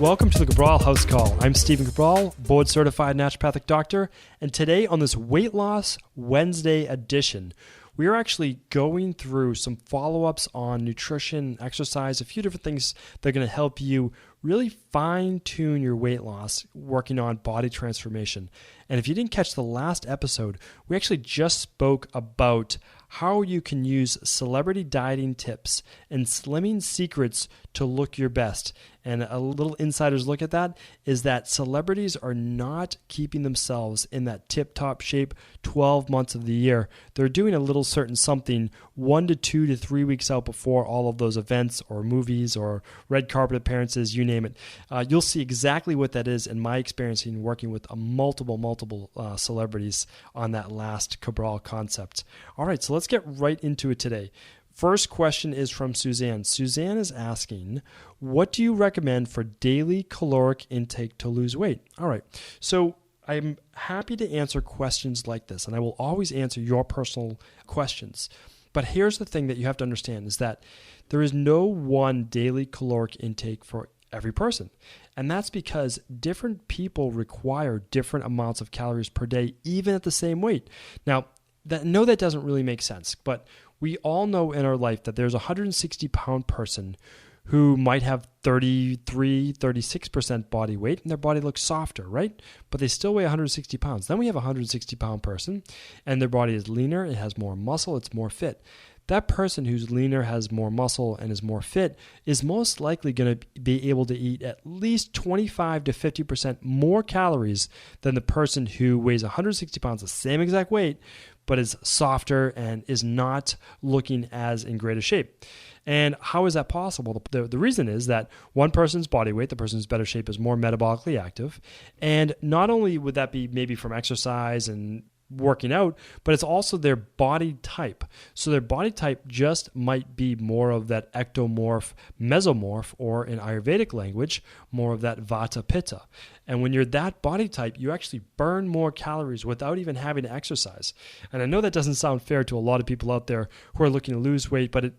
Welcome to the Cabral HouseCall. I'm Stephen Cabral, board-certified naturopathic doctor, and today on this Weight Loss Wednesday edition, we are actually going through some follow-ups on nutrition, exercise, a few different things that are going to help you really fine-tune your weight loss, working on body transformation. And if you didn't catch the last episode, we actually just spoke about how you can use celebrity dieting tips and slimming secrets to look your best. And a little insider's look at that is that celebrities are not keeping themselves in that tip-top shape 12 months of the year. They're doing a little certain something 1 to 2 to 3 weeks out before all of those events or movies or red carpet appearances, you name it. You'll see exactly what that is in my experience in working with multiple celebrities on that last Cabral Concept. All right, so let's get right into it today. First question is from Suzanne. Suzanne is asking, what do you recommend for daily caloric intake to lose weight? All right, so I'm happy to answer questions like this, and I will always answer your personal questions. But here's the thing that you have to understand is that there is no one daily caloric intake for every person. And that's because different people require different amounts of calories per day, even at the same weight. Now, that doesn't really make sense, but we all know in our life that there's a 160-pound person who might have 33, 36% body weight, and their body looks softer, right? But they still weigh 160 pounds. Then we have a 160-pound person, and their body is leaner, it has more muscle, it's more fit. That person who's leaner, has more muscle, and is more fit is most likely going to be able to eat at least 25 to 50% more calories than the person who weighs 160 pounds, the same exact weight, but is softer and is not looking as in great a shape. And how is that possible? The reason is that one person's body weight, the person's better shape, is more metabolically active. And not only would that be maybe from exercise and working out, but it's also their body type. So their body type just might be more of that ectomorph, mesomorph, or in Ayurvedic language, more of that vata pitta. And when you're that body type, you actually burn more calories without even having to exercise. And I know that doesn't sound fair to a lot of people out there who are looking to lose weight, but it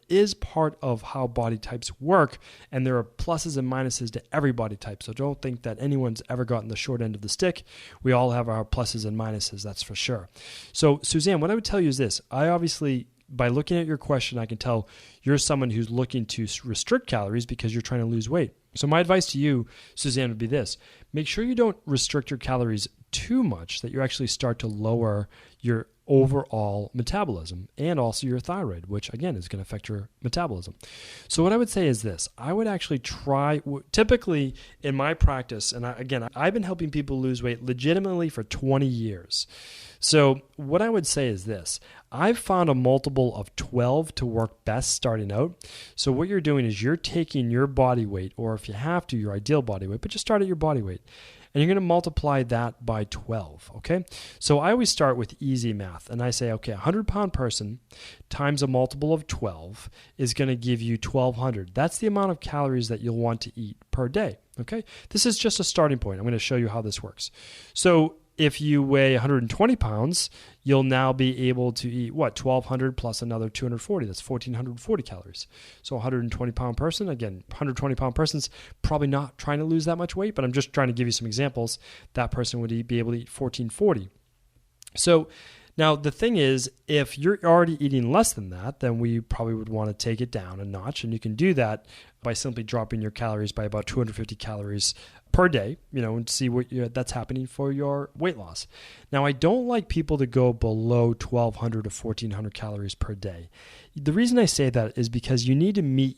is part of how body types work, and there are pluses and minuses to every body type. So don't think that anyone's ever gotten the short end of the stick. We all have our pluses and minuses, that's for sure. So Suzanne, what I would tell you is this. I obviously, by looking at your question, I can tell you're someone who's looking to restrict calories because you're trying to lose weight. So my advice to you, Suzanne, would be this. Make sure you don't restrict your calories too much that you actually start to lower your overall metabolism and also your thyroid, which again is going to affect your metabolism. So what I would say is this. I would actually try, typically in my practice, and I've been helping people lose weight legitimately for 20 years. So what I would say is this. I've found a multiple of 12 to work best starting out. So what you're doing is you're taking your body weight, or if you have to, your ideal body weight, but just start at your body weight. And you're going to multiply that by 12, okay? So I always start with easy math, and I say, okay, a 100-pound person times a multiple of 12 is going to give you 1,200. That's the amount of calories that you'll want to eat per day, okay? This is just a starting point. I'm going to show you how this works. So if you weigh 120 pounds, you'll now be able to eat, 1,200 plus another 240. That's 1,440 calories. So a 120-pound person, again, 120-pound person's probably not trying to lose that much weight, but I'm just trying to give you some examples. That person would be able to eat 1,440. So now the thing is, if you're already eating less than that, then we probably would want to take it down a notch, and you can do that by simply dropping your calories by about 250 calories per day, and see what that's happening for your weight loss. Now, I don't like people to go below 1,200 to 1,400 calories per day. The reason I say that is because you need to meet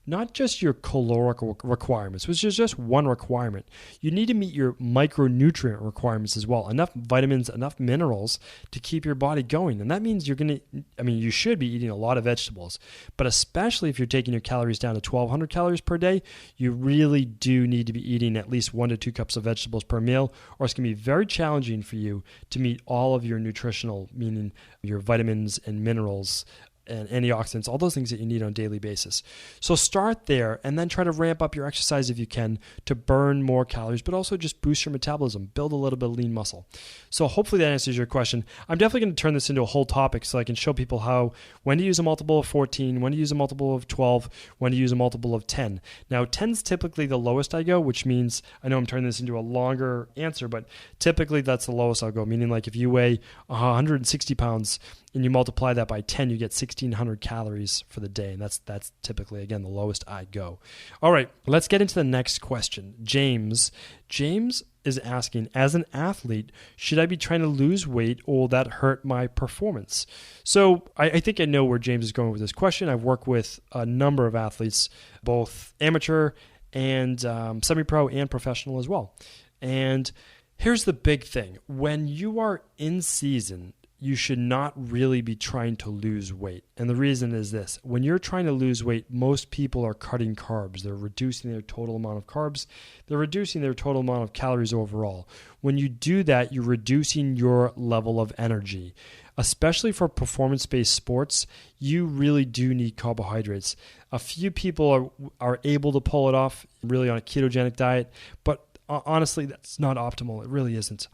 not just your caloric requirements, which is just one requirement. You need to meet your micronutrient requirements as well. Enough vitamins, enough minerals to keep your body going. And that means you should be eating a lot of vegetables. But especially if you're taking your calories down to 1,200 calories per day, you really do need to be eating at least 1 to 2 cups of vegetables per meal, or it's going to be very challenging for you to meet all of your nutritional, meaning your vitamins and minerals and antioxidants, all those things that you need on a daily basis. So start there and then try to ramp up your exercise if you can to burn more calories, but also just boost your metabolism, build a little bit of lean muscle. So hopefully that answers your question. I'm definitely going to turn this into a whole topic so I can show people when to use a multiple of 14, when to use a multiple of 12, when to use a multiple of 10. Now 10 is typically the lowest I go, which means, I know I'm turning this into a longer answer, but typically that's the lowest I'll go, meaning like if you weigh 160 pounds and you multiply that by 10, you get 1,600 calories for the day. And that's typically, again, the lowest I go. All right, let's get into the next question. James is asking, as an athlete, should I be trying to lose weight or will that hurt my performance? So I think I know where James is going with this question. I've worked with a number of athletes, both amateur and semi-pro and professional as well. And here's the big thing. When you are in season, you should not really be trying to lose weight. And the reason is this. When you're trying to lose weight, most people are cutting carbs. They're reducing their total amount of carbs. They're reducing their total amount of calories overall. When you do that, you're reducing your level of energy. Especially for performance-based sports, you really do need carbohydrates. A few people are able to pull it off really on a ketogenic diet, but honestly, that's not optimal. It really isn't.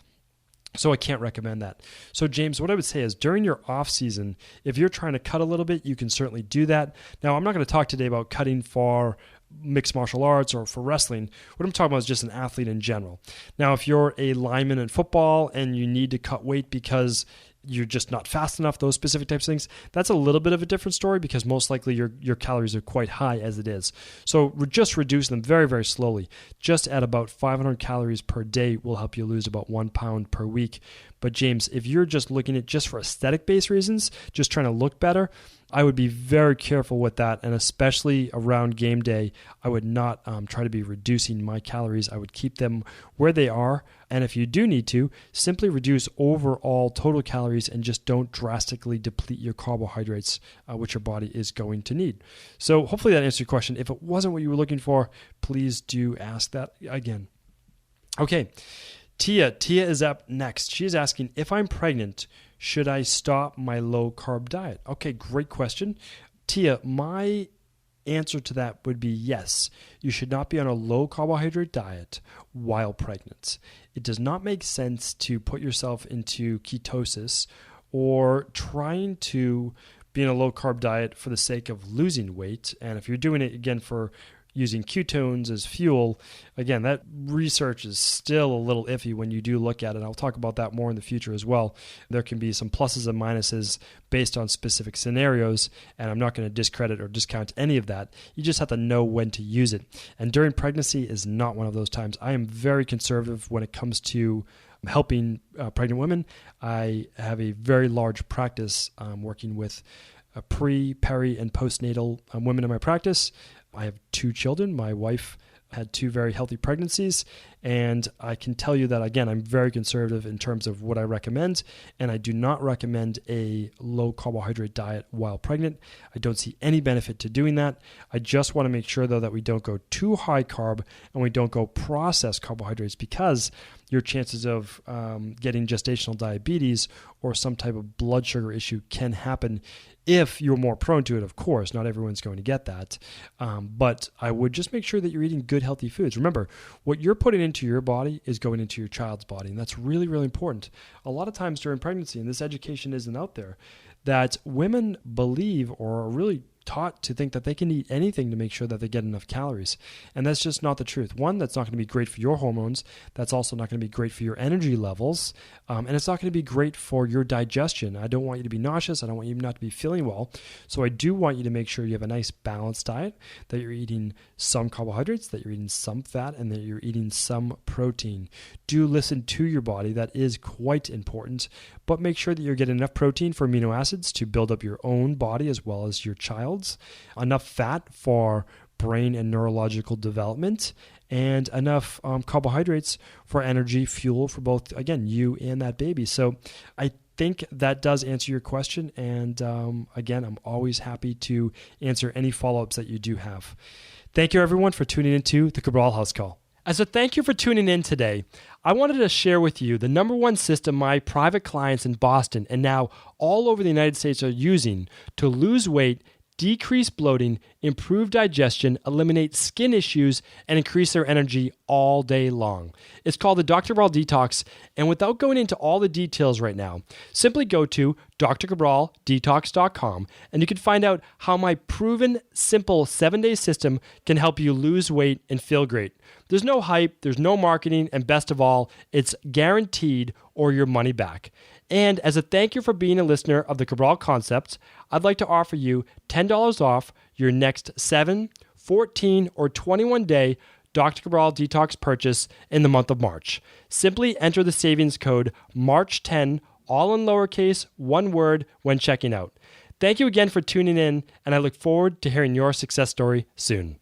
So I can't recommend that. So James, what I would say is during your off season, if you're trying to cut a little bit, you can certainly do that. Now, I'm not going to talk today about cutting for mixed martial arts or for wrestling. What I'm talking about is just an athlete in general. Now, if you're a lineman in football and you need to cut weight because you're just not fast enough, those specific types of things, that's a little bit of a different story because most likely your calories are quite high as it is. So just reduce them very, very slowly. Just at about 500 calories per day will help you lose about 1 pound per week. But James, if you're just looking at just for aesthetic-based reasons, just trying to look better, I would be very careful with that. And especially around game day, I would not try to be reducing my calories. I would keep them where they are. And if you do need to, simply reduce overall total calories and just don't drastically deplete your carbohydrates, which your body is going to need. So hopefully that answers your question. If it wasn't what you were looking for, please do ask that again. Okay. Tia is up next. She is asking, if I'm pregnant, should I stop my low-carb diet? Okay, great question. Tia, my answer to that would be yes. You should not be on a low-carbohydrate diet while pregnant. It does not make sense to put yourself into ketosis or trying to be in a low-carb diet for the sake of losing weight. And if you're doing it, again, for using ketones as fuel, again, that research is still a little iffy when you do look at it. I'll talk about that more in the future as well. There can be some pluses and minuses based on specific scenarios, and I'm not going to discredit or discount any of that. You just have to know when to use it. And during pregnancy is not one of those times. I am very conservative when it comes to helping pregnant women. I have a very large practice working with pre, peri, and postnatal women in my practice. I have 2 children. My wife had 2 very healthy pregnancies, and I can tell you that, again, I'm very conservative in terms of what I recommend, and I do not recommend a low-carbohydrate diet while pregnant. I don't see any benefit to doing that. I just want to make sure, though, that we don't go too high carb and we don't go processed carbohydrates, because your chances of getting gestational diabetes or some type of blood sugar issue can happen if you're more prone to it. Of course, not everyone's going to get that. But I would just make sure that you're eating good, healthy foods. Remember, what you're putting into your body is going into your child's body. And that's really, really important. A lot of times during pregnancy, and this education isn't out there, that women believe or are really taught to think that they can eat anything to make sure that they get enough calories. And that's just not the truth. One, that's not going to be great for your hormones. That's also not going to be great for your energy levels. And it's not going to be great for your digestion. I don't want you to be nauseous. I don't want you not to be feeling well. So I do want you to make sure you have a nice balanced diet, that you're eating some carbohydrates, that you're eating some fat, and that you're eating some protein. Do listen to your body. That is quite important. But make sure that you're getting enough protein for amino acids to build up your own body as well as your child's, enough fat for brain and neurological development, and enough carbohydrates for energy, fuel for both, again, you and that baby. So I think that does answer your question. And again, I'm always happy to answer any follow-ups that you do have. Thank you, everyone, for tuning into the Cabral House Call. As a thank you for tuning in today, I wanted to share with you the number one system my private clients in Boston and now all over the United States are using to lose weight, decrease bloating, improve digestion, eliminate skin issues, and increase their energy all day long. It's called the Cabral Detox, and without going into all the details right now, simply go to drcabraldetox.com and you can find out how my proven, simple 7-day system can help you lose weight and feel great. There's no hype, there's no marketing, and best of all, it's guaranteed or your money back. And as a thank you for being a listener of the Cabral Concept, I'd like to offer you $10 off your next 7, 14, or 21-day Dr. Cabral Detox purchase in the month of March. Simply enter the savings code MARCH10, all in lowercase, one word, when checking out. Thank you again for tuning in, and I look forward to hearing your success story soon.